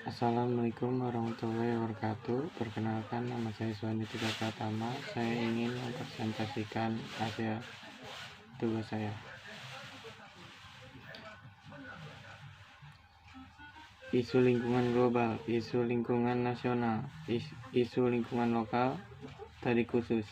Assalamualaikum warahmatullahi wabarakatuh. Perkenalkan, nama saya Suwandi Tiga Pratama. Saya ingin mempresentasikan hasil tugas saya. Isu lingkungan global, isu lingkungan nasional, isu lingkungan lokal, tadi khusus.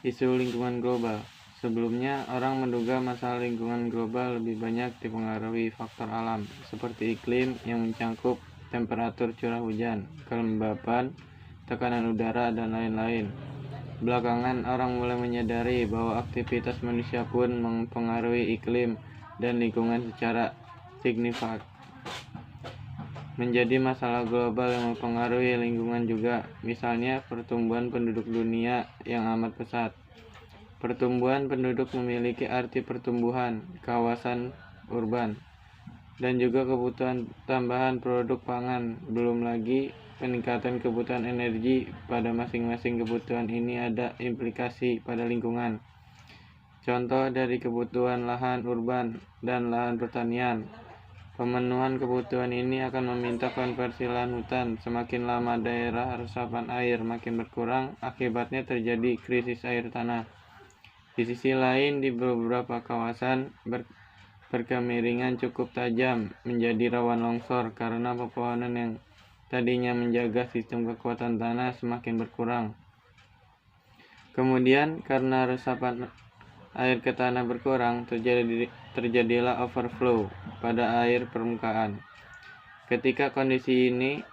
Isu lingkungan global. Sebelumnya, orang menduga masalah lingkungan global lebih banyak dipengaruhi faktor alam, seperti iklim yang mencangkup temperatur curah hujan, kelembapan, tekanan udara, dan lain-lain. Belakangan, orang mulai menyadari bahwa aktivitas manusia pun mempengaruhi iklim dan lingkungan secara signifikan. Menjadi masalah global yang mempengaruhi lingkungan juga, misalnya pertumbuhan penduduk dunia yang amat pesat. Pertumbuhan penduduk memiliki arti pertumbuhan kawasan urban dan juga kebutuhan tambahan produk pangan. Belum lagi peningkatan kebutuhan energi. Pada masing-masing kebutuhan ini ada implikasi pada lingkungan. Contoh dari kebutuhan lahan urban dan lahan pertanian. Pemenuhan kebutuhan ini akan meminta konversi lahan hutan. Semakin lama daerah resapan air makin berkurang, akibatnya terjadi krisis air tanah. Di sisi lain, di beberapa kawasan berkemiringan cukup tajam menjadi rawan longsor karena pepohonan yang tadinya menjaga sistem kekuatan tanah semakin berkurang. Kemudian, karena resapan air ke tanah berkurang, terjadilah overflow pada air permukaan. Ketika kondisi ini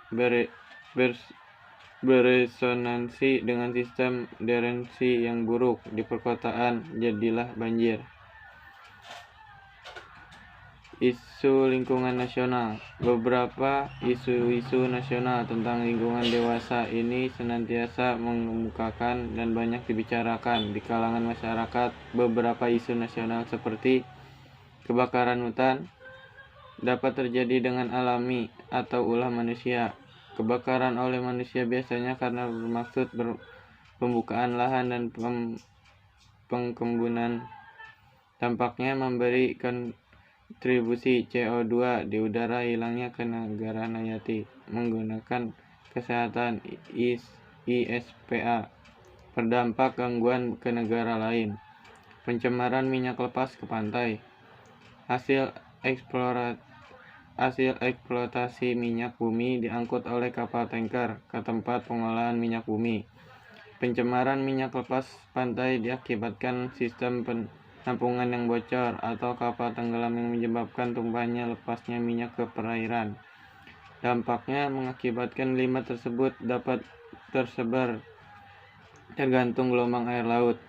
beresonansi dengan sistem drenasi yang buruk di perkotaan, jadilah banjir. Isu lingkungan nasional. Beberapa isu-isu nasional tentang lingkungan dewasa ini senantiasa mengemukakan dan banyak dibicarakan di kalangan masyarakat. Beberapa isu nasional seperti kebakaran hutan dapat terjadi dengan alami atau ulah manusia. Kebakaran oleh manusia biasanya karena bermaksud pembukaan lahan dan pengkembunan. Dampaknya memberi kontribusi CO2 di udara, hilangnya kenegaraan hayati, menggunakan kesehatan ISPA, berdampak gangguan ke negara lain. Pencemaran minyak lepas ke pantai. Hasil eksploitasi minyak bumi diangkut oleh kapal tanker ke tempat pengolahan minyak bumi. Pencemaran minyak lepas pantai diakibatkan sistem penampungan yang bocor atau kapal tenggelam yang menyebabkan tumpahnya lepasnya minyak ke perairan. Dampaknya mengakibatkan limbah tersebut dapat tersebar tergantung gelombang air laut.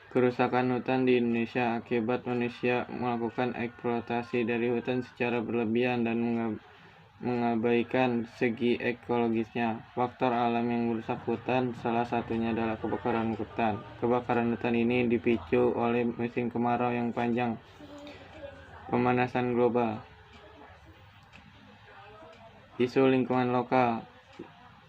Kerusakan hutan di Indonesia akibat manusia melakukan eksploitasi dari hutan secara berlebihan dan mengabaikan segi ekologisnya. Faktor alam yang merusak hutan salah satunya adalah kebakaran hutan. Kebakaran hutan ini dipicu oleh musim kemarau yang panjang, pemanasan global. Isu lingkungan lokal.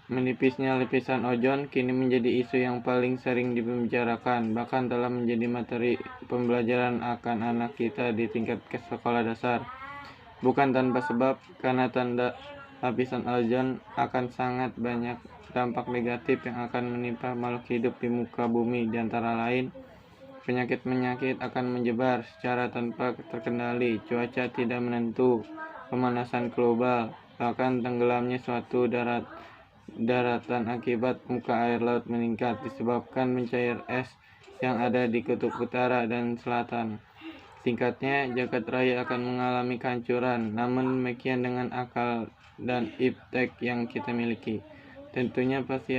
Menipisnya lapisan ozon kini menjadi isu yang paling sering dibicarakan, bahkan telah menjadi materi pembelajaran akan anak kita di tingkat sekolah dasar. Bukan tanpa sebab, karena tanda lapisan ozon akan sangat banyak dampak negatif yang akan menimpa makhluk hidup di muka bumi. Di antara lain, penyakit-penyakit akan menyebar secara tanpa terkendali, cuaca tidak menentu, pemanasan global, bahkan tenggelamnya suatu daratan akibat muka air laut meningkat disebabkan mencair es yang ada di kutub utara dan selatan. Tingkatnya, jagat raya akan mengalami kehancuran. Namun demikian, dengan akal dan iptek yang kita miliki, tentunya pasti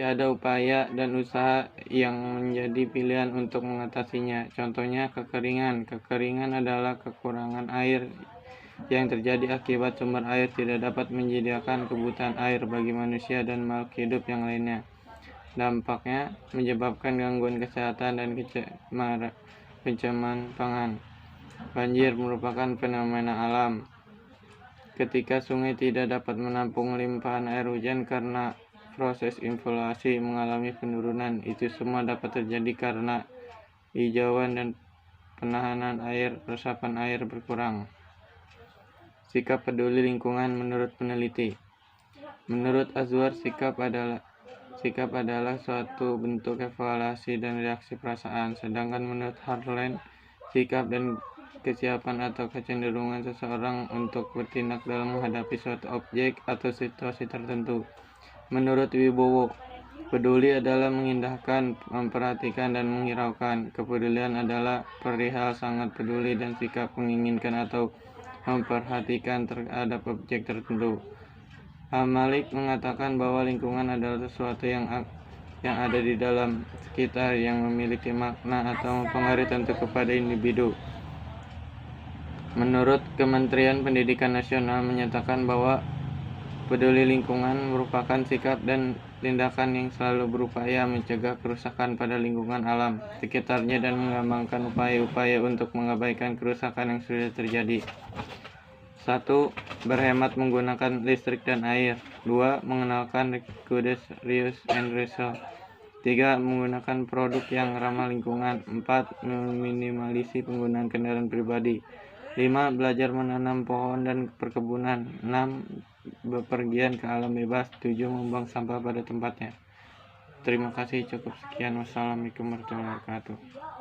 ada upaya dan usaha yang menjadi pilihan untuk mengatasinya. Contohnya kekeringan. Kekeringan adalah kekurangan air yang terjadi akibat sumber air tidak dapat menyediakan kebutuhan air bagi manusia dan makhluk hidup yang lainnya. Dampaknya menyebabkan gangguan kesehatan dan pencemaran pangan. Banjir merupakan fenomena alam. Ketika sungai tidak dapat menampung limpahan air hujan karena proses evaluasi mengalami penurunan, itu semua dapat terjadi karena hijauan dan penahanan air, resapan air berkurang. Sikap peduli lingkungan menurut peneliti. Menurut Azwar, sikap adalah suatu bentuk evaluasi dan reaksi perasaan, sedangkan menurut Harlan, sikap dan kesiapan atau kecenderungan seseorang untuk bertindak dalam menghadapi suatu objek atau situasi tertentu. Menurut Wibowo, peduli adalah mengindahkan, memperhatikan, dan menghiraukan. Kepedulian adalah perihal sangat peduli dan sikap menginginkan atau memperhatikan terhadap objek tertentu. Malik mengatakan bahwa lingkungan adalah sesuatu yang ada di dalam sekitar yang memiliki makna atau mempengaruhi tentu kepada individu. Menurut Kementerian Pendidikan Nasional menyatakan bahwa peduli lingkungan merupakan sikap dan tindakan yang selalu berupaya mencegah kerusakan pada lingkungan alam sekitarnya dan mengembangkan upaya-upaya untuk mengabaikan kerusakan yang sudah terjadi. 1. Berhemat menggunakan listrik dan air. 2. Mengenalkan kode reuse and recycle. 3. Menggunakan produk yang ramah lingkungan. 4. Meminimalisasi penggunaan kendaraan pribadi. 5. Belajar menanam pohon dan perkebunan. 6. Bepergian ke alam bebas. 7. Membuang sampah pada tempatnya. Terima kasih, cukup sekian. Wassalamualaikum warahmatullahi wabarakatuh.